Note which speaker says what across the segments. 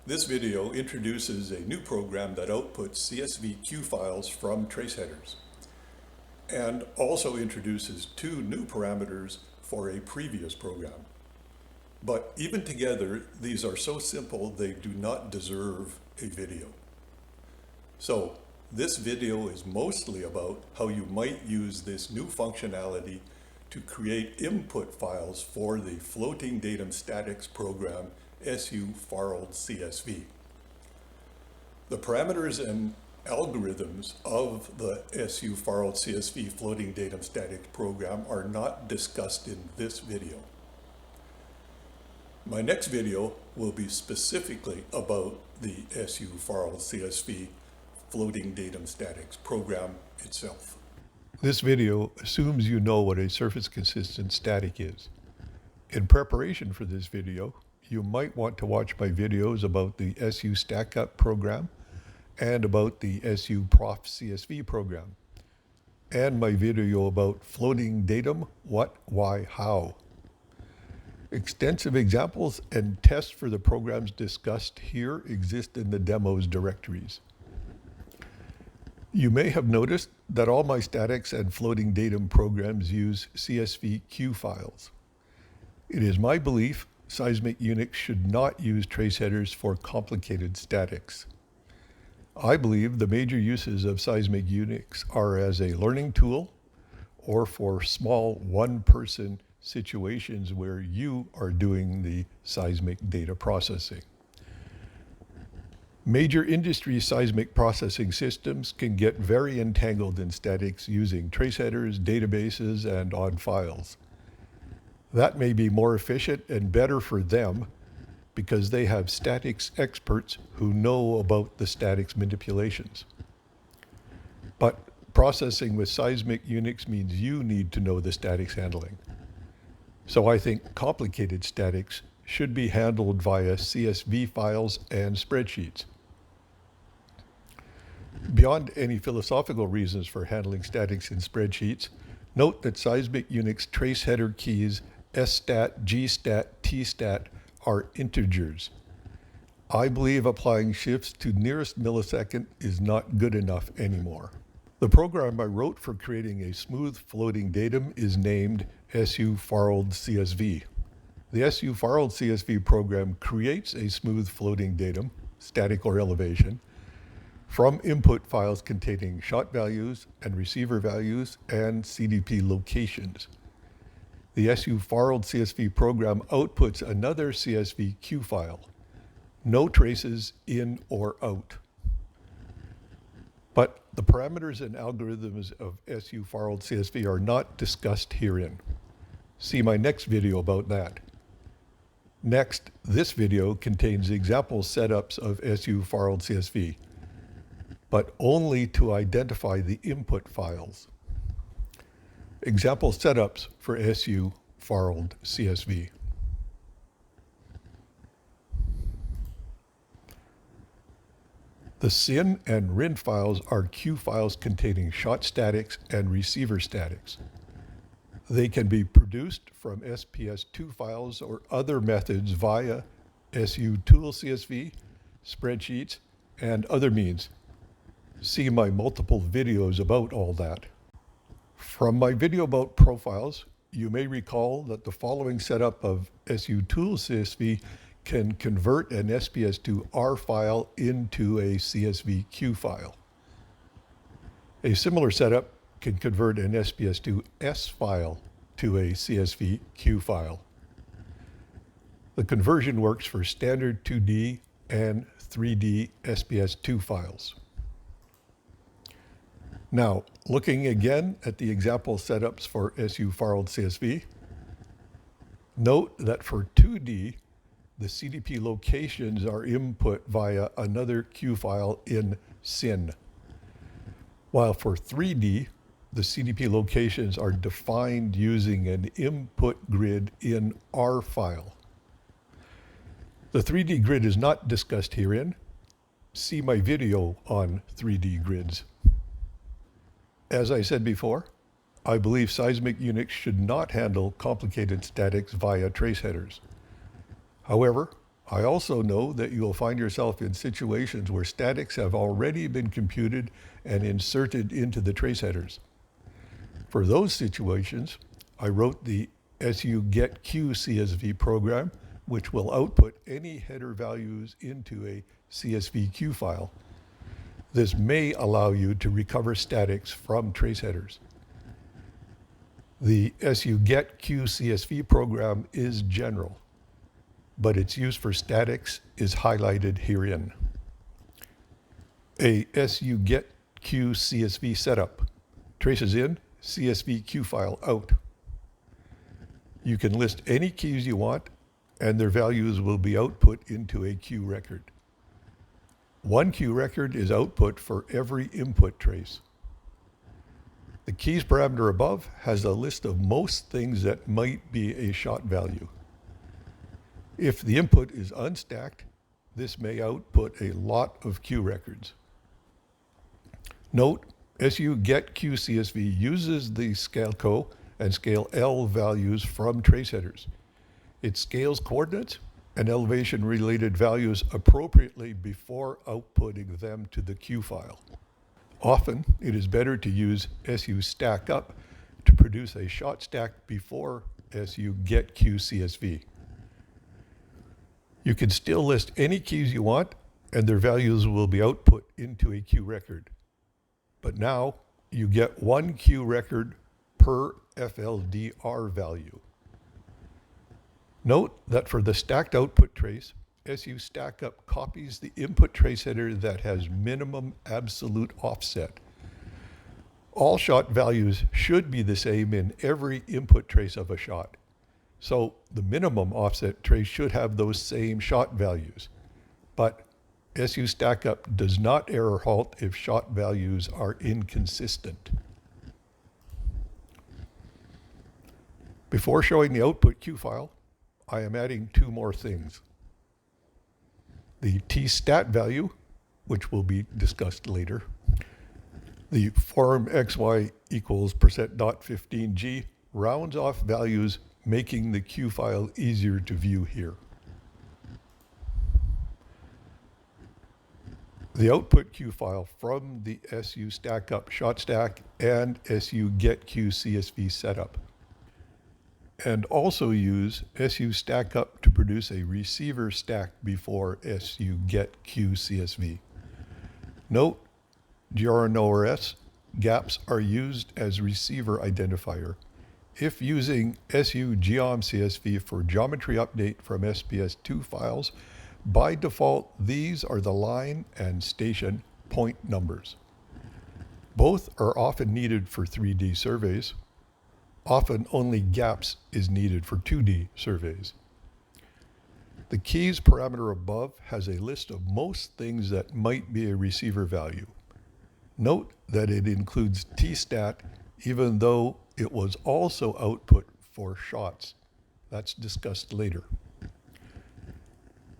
Speaker 1: This video introduces a new program that outputs CSV queue files from trace headers, and also introduces two new parameters for a previous program. But even together, these are so simple they do not deserve a video. So this video is mostly about how you might use this new functionality to create input files for the floating datum statics program sufarldcsv. The parameters and algorithms of the sufarldcsv floating datum statics program are not discussed in this video. My next video will be specifically about the sufarldcsv floating datum statics program itself. This video assumes you know what a surface consistent static is. In preparation for this video, you might want to watch my videos about the SUStackup program and about the suprofcsv program, and my video about floating datum, what, why, how. Extensive examples and tests for the programs discussed here exist in the demos directories. You may have noticed that all my statics and floating datum programs use CSV queue files. It is my belief Seismic Unix should not use trace headers for complicated statics. I believe the major uses of Seismic Unix are as a learning tool or for small one-person situations where you are doing the seismic data processing. Major industry seismic processing systems can get very entangled in statics using trace headers, databases, and on files. That may be more efficient and better for them because they have statics experts who know about the statics manipulations. But processing with Seismic Unix means you need to know the statics handling. So I think complicated statics should be handled via CSV files and spreadsheets. Beyond any philosophical reasons for handling statics in spreadsheets, note that Seismic Unix trace header keys sstat, gstat, tstat are integers. I believe applying shifts to nearest millisecond is not good enough anymore. The program I wrote for creating a smooth floating datum is named sufarldcsv. The sufarldcsv program creates a smooth floating datum, static or elevation, from input files containing shot values and receiver values and CDP locations. The sufarldcsv program outputs another CSV queue file. No traces in or out. But the parameters and algorithms of sufarldcsv are not discussed herein. See my next video about that. Next, this video contains example setups of sufarldcsv, but only to identify the input files. Example setups for sufarldcsv. The SYN and RIN files are queue files containing shot statics and receiver statics. They can be produced from SPS2 files or other methods via SUtoolcsv, spreadsheets, and other means. See my multiple videos about all that. From my video about profiles, you may recall that the following setup of SUtoolcsv can convert an SPS2R file into a CSV queue file. A similar setup can convert an SPS2S file to a CSV queue file. The conversion works for standard 2D and 3D SPS2 files. Now, looking again at the example setups for sufarldcsv, note that for 2D, the CDP locations are input via another queue file in SYN, while for 3D, the CDP locations are defined using an input grid in R file. The 3D grid is not discussed herein. See my video on 3D grids. As I said before, I believe Seismic Unix should not handle complicated statics via trace headers. However, I also know that you will find yourself in situations where statics have already been computed and inserted into the trace headers. For those situations, I wrote the sugetqcsv program, which will output any header values into a CSV file. This may allow you to recover statics from trace headers. The sugetqcsv program is general, but its use for statics is highlighted herein. A sugetqcsv setup traces in, CSV file out. You can list any keys you want, and their values will be output into a queue record. One queue record is output for every input trace. The keys parameter above has a list of most things that might be a shot value. If the input is unstacked, this may output a lot of queue records. Note, sugetqcsv uses the scaleco and scale L values from trace headers. It scales coordinates and elevation related values appropriately before outputting them to the queue file. Often, it is better to use suStackUp to produce a shot stack before sugetqcsv. You can still list any keys you want, and their values will be output into a queue record. But now, you get one queue record per FLDR value. Note that for the stacked output trace, suStackUp copies the input trace header that has minimum absolute offset. All shot values should be the same in every input trace of a shot. So the minimum offset trace should have those same shot values. But suStackUp does not error halt if shot values are inconsistent. Before showing the output queue file, I am adding two more things. The tstat value, which will be discussed later. The form xy equals %.15g rounds off values, making the queue file easier to view here. The output queue file from the suStackUp shot stack and sugetqcsv setup. And also use suStackUp to produce a receiver stack before sugetqcsv. Note, GRNORS gaps are used as receiver identifier. If using sugeomcsv for geometry update from SPS2 files, by default, these are the line and station point numbers. Both are often needed for 3D surveys. Often only gaps is needed for 2D surveys. The keys parameter above has a list of most things that might be a receiver value. Note that it includes tstat even though it was also output for shots. That's discussed later.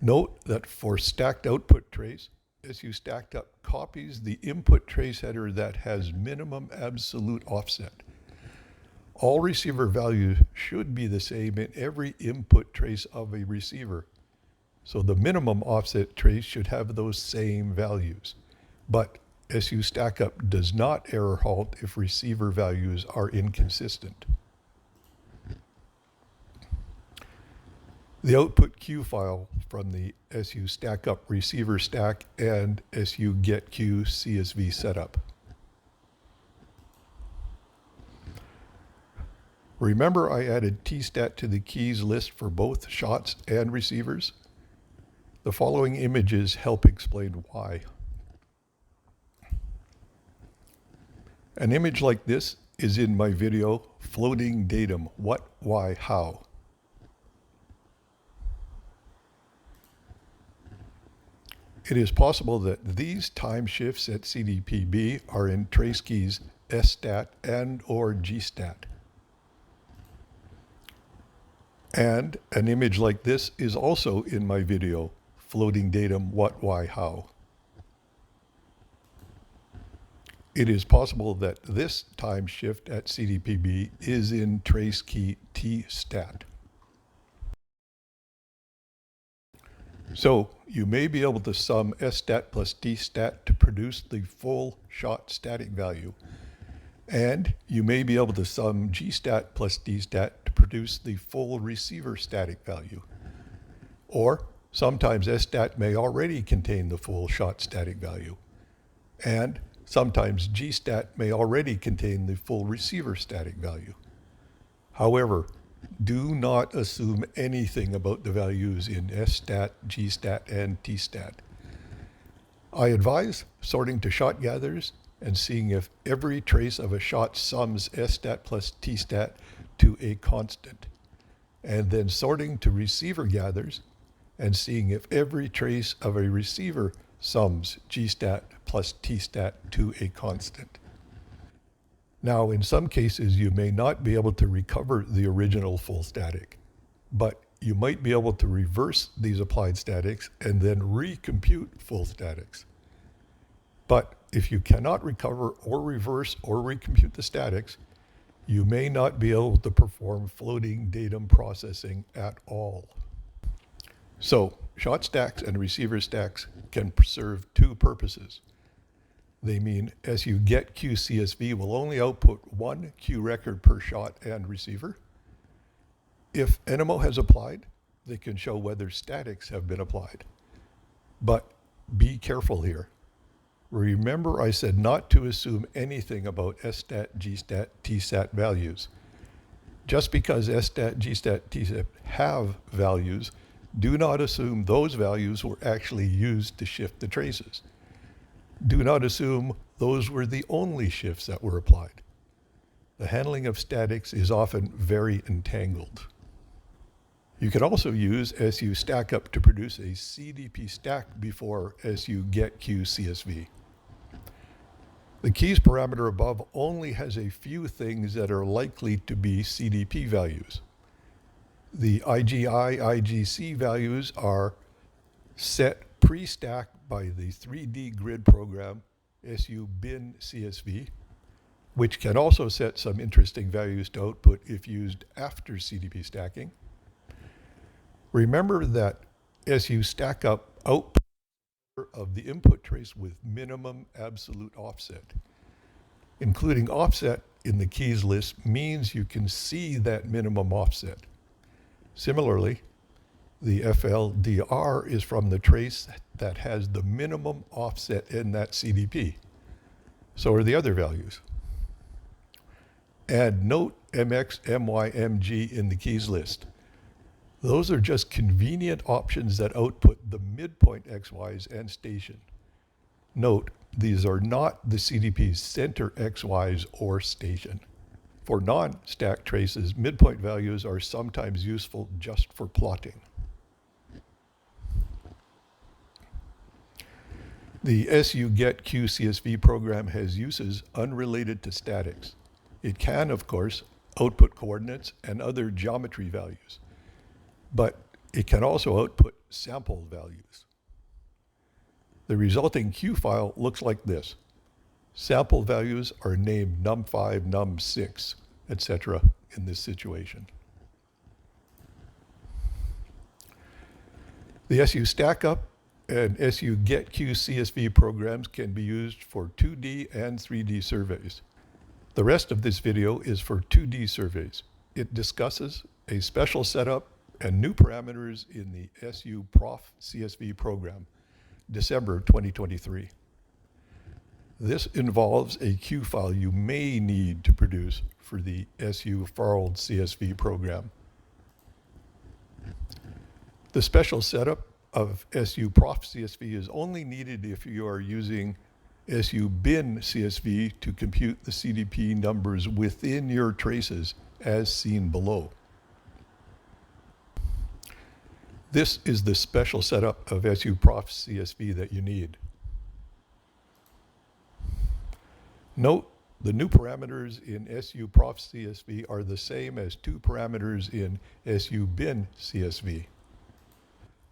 Speaker 1: Note that for stacked output trace, suStackUp copies the input trace header that has minimum absolute offset. All receiver values should be the same in every input trace of a receiver. So the minimum offset trace should have those same values. But suStackUp does not error halt if receiver values are inconsistent. The output queue file from the suStackUp receiver stack and sugetqcsv setup. Remember I added tstat to the keys list for both shots and receivers? The following images help explain why. An image like this is in my video, Floating Datum, What, Why, How. It is possible that these time shifts at CDPB are in trace keys SStat and or GStat. And an image like this is also in my video, Floating Datum, What, Why, How. It is possible that this time shift at CDPB is in trace key tstat. So you may be able to sum stat plus dstat to produce the full shot static value. And you may be able to sum gstat plus dstat to produce the full receiver static value. Or sometimes stat may already contain the full shot static value. And sometimes gstat may already contain the full receiver static value. However, do not assume anything about the values in stat, gstat, and tstat. I advise sorting to shot gathers and seeing if every trace of a shot sums stat plus tstat to a constant, and then sorting to receiver gathers and seeing if every trace of a receiver sums gstat plus tstat to a constant. Now, in some cases, you may not be able to recover the original full static, but you might be able to reverse these applied statics and then recompute full statics. But if you cannot recover or reverse or recompute the statics, you may not be able to perform floating datum processing at all. So, shot stacks and receiver stacks can serve two purposes. They mean sugetqcsv will only output one Q record per shot and receiver. If NMO has applied, they can show whether statics have been applied. But be careful here. Remember I said not to assume anything about stat, gstat, tstat values. Just because stat, gstat, tstat have values, do not assume those values were actually used to shift the traces. Do not assume those were the only shifts that were applied. The handling of statics is often very entangled. You can also use SU stackup to produce a CDP stack before sugetqcsv. The keys parameter above only has a few things that are likely to be CDP values. The IGI, IGC values are set pre-stack by the 3D grid program subin-csv, which can also set some interesting values to output if used after CDP stacking. Remember that SU stackup output of the input trace with minimum absolute offset. Including offset in the keys list means you can see that minimum offset. Similarly, the FLDR is from the trace that has the minimum offset in that CDP. So are the other values. And note MX, MY, MG in the keys list. Those are just convenient options that output the midpoint XYs and station. Note, these are not the CDP's center XYs or station. For non-stack traces, midpoint values are sometimes useful just for plotting. The sugetqcsv program has uses unrelated to statics. It can, of course, output coordinates and other geometry values, but it can also output sample values. The resulting Q file looks like this. Sample values are named num5, num6, etc. in this situation. The SU stackup and sugetqcsv programs can be used for 2D and 3D surveys. The rest of this video is for 2D surveys. It discusses a special setup and new parameters in the suprofcsv program, December 2023. This involves a Q file you may need to produce for the sufarldcsv program. The special setup of suprofcsv is only needed if you are using subin-csv to compute the CDP numbers within your traces as seen below. This is the special setup of suprofcsv that you need. Note, the new parameters in suprofcsv are the same as two parameters in subin-csv.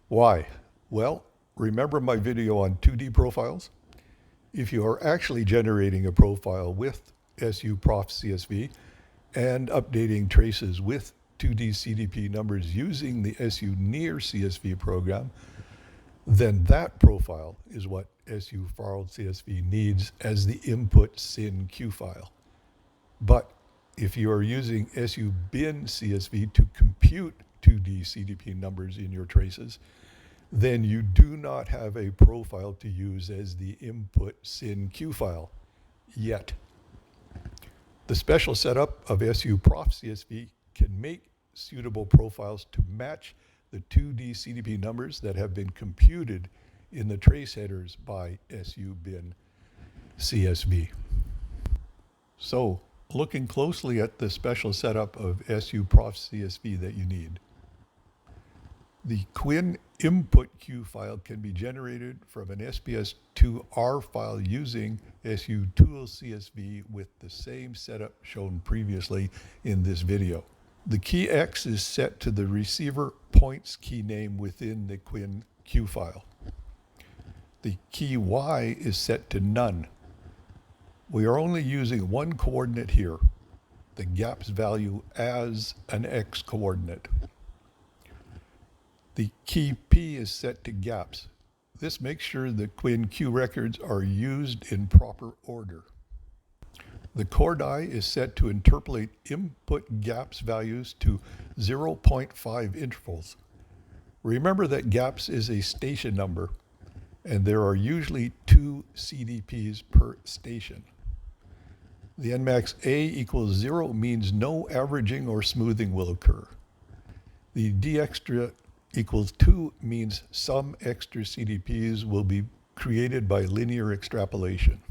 Speaker 1: Why? Well, remember my video on 2D profiles? If you are actually generating a profile with suprofcsv and updating traces with 2D CDP numbers using the su near CSV program, then that profile is what sufarldcsv needs as the input SYN-Q file. But if you are using subin-csv to compute 2D CDP numbers in your traces, then you do not have a profile to use as the input SYN-Q file yet. The special setup of suprofcsv can make suitable profiles to match the 2D CDP numbers that have been computed in the trace headers by subin-csv. So, looking closely at the special setup of suprofcsv that you need. The Quinn input Q file can be generated from an SPS2R file using sutoolcsv with the same setup shown previously in this video. The key X is set to the receiver points key name within the Quinn Q file. The key Y is set to none. We are only using one coordinate here, the gaps value as an X coordinate. The key P is set to gaps. This makes sure the Quinn Q records are used in proper order. The core die is set to interpolate input gaps values to 0.5 intervals. Remember that gaps is a station number, and there are usually 2 CDPs per station. The Nmax A equals 0 means no averaging or smoothing will occur. The D extra equals 2 means some extra CDPs will be created by linear extrapolation.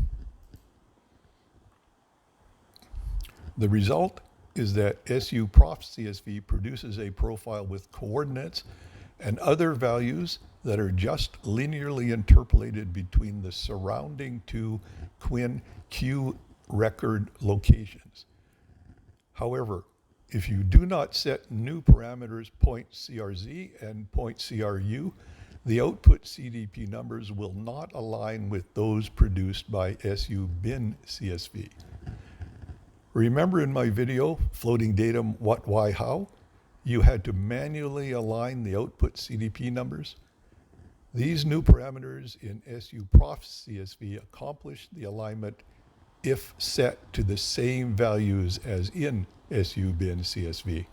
Speaker 1: The result is that suprofcsv produces a profile with coordinates and other values that are just linearly interpolated between the surrounding 2 Quinn Q record locations. However, if you do not set new parameters .crz and .cru, the output CDP numbers will not align with those produced by subin-csv. Remember in my video, Floating Datum What, Why, How? You had to manually align the output CDP numbers. These new parameters in suprofcsv accomplish the alignment if set to the same values as in subin-csv.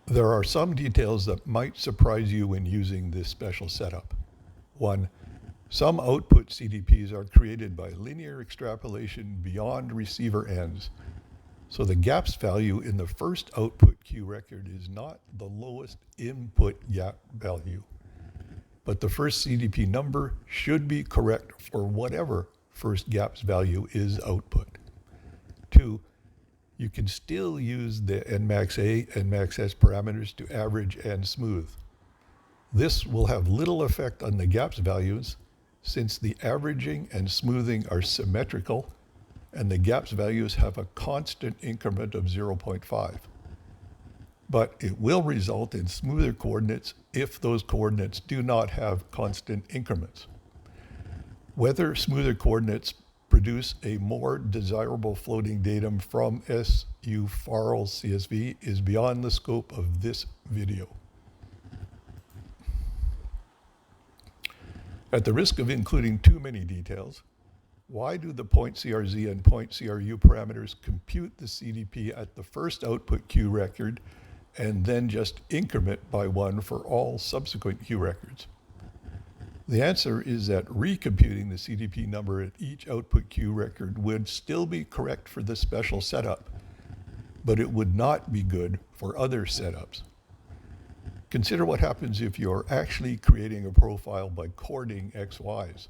Speaker 1: There are some details that might surprise you when using this special setup. 1. Some output CDPs are created by linear extrapolation beyond receiver ends. So the gaps value in the first output Q record is not the lowest input gap value, but the first CDP number should be correct for whatever first gaps value is output. 2, you can still use the Nmax A and Nmax S parameters to average and smooth. This will have little effect on the gaps values since the averaging and smoothing are symmetrical and the gaps values have a constant increment of 0.5. But it will result in smoother coordinates if those coordinates do not have constant increments. Whether smoother coordinates produce a more desirable floating datum from sufarldcsv is beyond the scope of this video. At the risk of including too many details, why do the .crz and .cru parameters compute the CDP at the first output Q record and then just increment by 1 for all subsequent Q records? The answer is that recomputing the CDP number at each output Q record would still be correct for this special setup, but it would not be good for other setups. Consider what happens if you're actually creating a profile by cording XYs.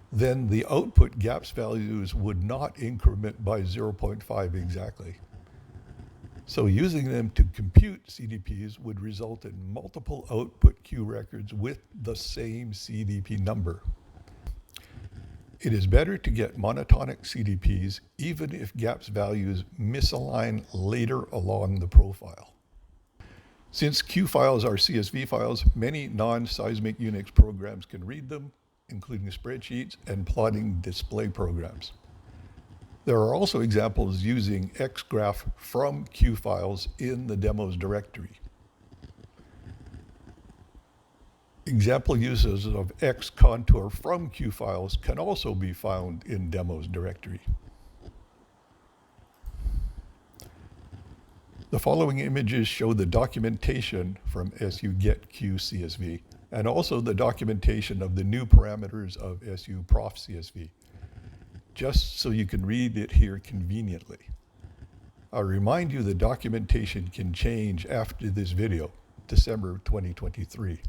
Speaker 1: Then the output gaps values would not increment by 0.5 exactly. So using them to compute CDPs would result in multiple output Q records with the same CDP number. It is better to get monotonic CDPs even if gaps values misalign later along the profile. Since Q files are CSV files, many non-Seismic Unix programs can read them, including spreadsheets and plotting display programs. There are also examples using xgraph from Q files in the demos directory. Example uses of X contour from Q files can also be found in demos directory. The following images show the documentation from sugetqcsv and also the documentation of the new parameters of suprofcsv, just so you can read it here conveniently. I'll remind you the documentation can change after this video, December 2023.